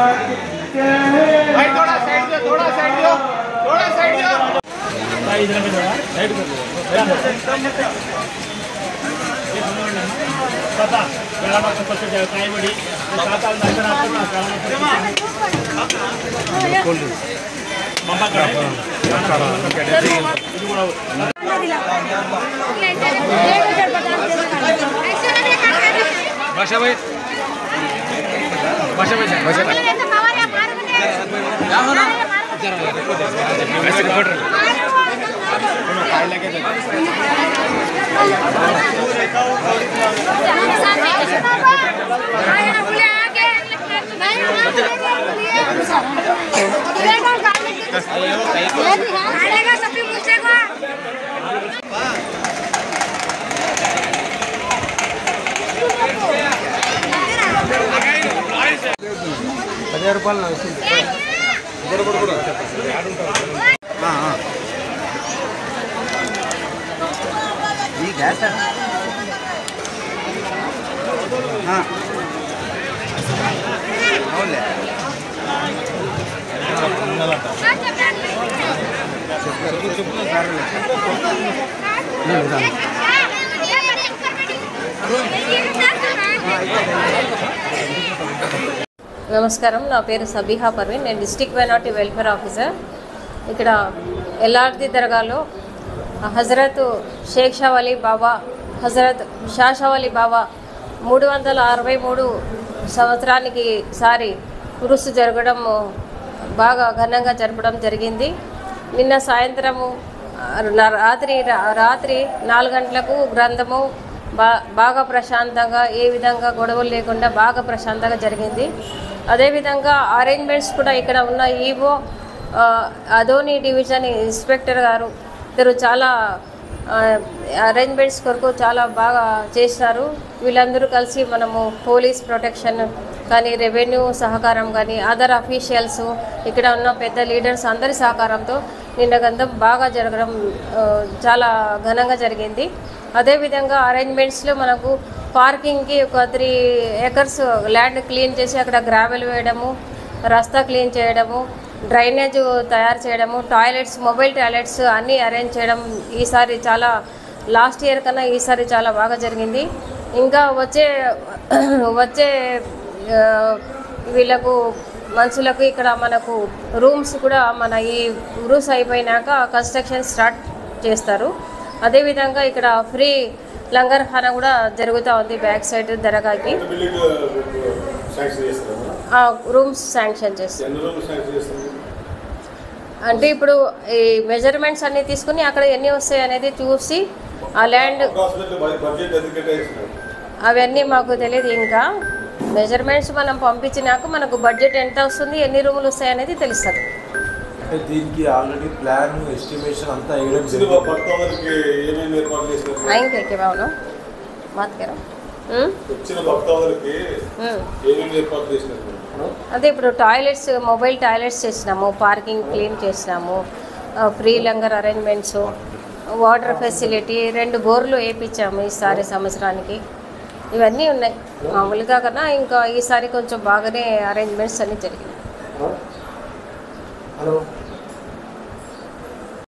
भाई थोड़ा साइड दो, थोड़ा साइड दो, थोड़ा साइड दो भाई, इधर में थोड़ा साइड कर दो पता बेला मात्र फस्ट काय बडी सात आल नंतर आपण मम्मा कडे ఇది కూడా भाषा भाई भाषा भाई भाषा ऐसे रिपोर्टर నమస్కారం, నా పేరు సబీహా పర్వీన్. నేను డిస్ట్రిక్ట్ మైనారిటీ వెల్ఫేర్ ఆఫీసర్. ఇక్కడ ఎల్ఆర్ది దర్గాలో హజరత్ షేక్ షా వలీ బాబా, హజరత్ షా వలీ బాబా 363 సంవత్సరానికి సారి ఉరుసు జరగడం బాగా ఘనంగా జరపడం జరిగింది. నిన్న సాయంత్రము రాత్రి 4 గంటలకు గ్రంథము బాగా ప్రశాంతంగా, ఏ విధంగా గొడవలు లేకుండా బాగా ప్రశాంతంగా జరిగింది. అదేవిధంగా అరేంజ్మెంట్స్ కూడా ఇక్కడ ఉన్న ఈవో అదోని డివిజన్ ఇన్స్పెక్టర్ గారు ఇద్దరు చాలా అరేంజ్మెంట్స్ కొరకు చాలా బాగా చేశారు. వీళ్ళందరూ కలిసి మనము పోలీస్ ప్రొటెక్షన్ కానీ, రెవెన్యూ సహకారం కానీ, అదర్ అఫీషియల్స్, ఇక్కడ ఉన్న పెద్ద లీడర్స్ అందరి సహకారంతో నిన్న గంధం బాగా జరగడం చాలా ఘనంగా జరిగింది. అదేవిధంగా అరేంజ్మెంట్స్లో మనకు పార్కింగ్కి ఒక 3 acres ల్యాండ్ క్లీన్ చేసి అక్కడ గ్రావెల్ వేయడము, రస్తా క్లీన్ చేయడము, డ్రైనేజ్ తయారు చేయడము, టాయిలెట్స్, మొబైల్ టాయిలెట్స్ అన్నీ అరేంజ్ చేయడం ఈసారి చాలా లాస్ట్ ఇయర్ కన్నా ఈసారి చాలా బాగా జరిగింది. ఇంకా వచ్చే వీళ్ళకు మనుషులకు ఇక్కడ మనకు రూమ్స్ కూడా మన ఈ ఉరుస్ అయిపోయినాక కన్స్ట్రక్షన్ స్టార్ట్ చేస్తారు. అదేవిధంగా ఇక్కడ ఫ్రీ లంగర్ ఖానా కూడా జరుగుతూ ఉంది బ్యాక్ సైడ్ దర్గాకి. రూమ్స్ శాంక్షన్ చేస్తారు. అంటే ఇప్పుడు ఈ మెజర్మెంట్స్ అన్నీ తీసుకుని అక్కడ ఎన్ని వస్తాయి అనేది చూసి ఆ ల్యాండ్ అవన్నీ మాకు తెలియదు. ఇంకా మెజర్మెంట్స్ మనం పంపించినాక మనకు బడ్జెట్ ఎంత వస్తుంది, ఎన్ని రూములు వస్తాయి అనేది తెలుస్తుంది. దీనికి ఆల్రెడీ ప్లాన్ ఎస్టిమేషన్ అంతా అదే ఇప్పుడు టాయిలెట్స్, మొబైల్ టాయిలెట్స్ చేసినాము, పార్కింగ్ క్లీన్ చేసినాము, free langar arrangements, water facility, 2 బోర్లు వేయించాము ఈసారి సంవత్సరానికి. ఇవన్నీ ఉన్నాయి. మామూలుగా కన్నా ఇంకా ఈసారి కొంచెం బాగానే అరేంజ్మెంట్స్ అన్నీ జరిగినాయి.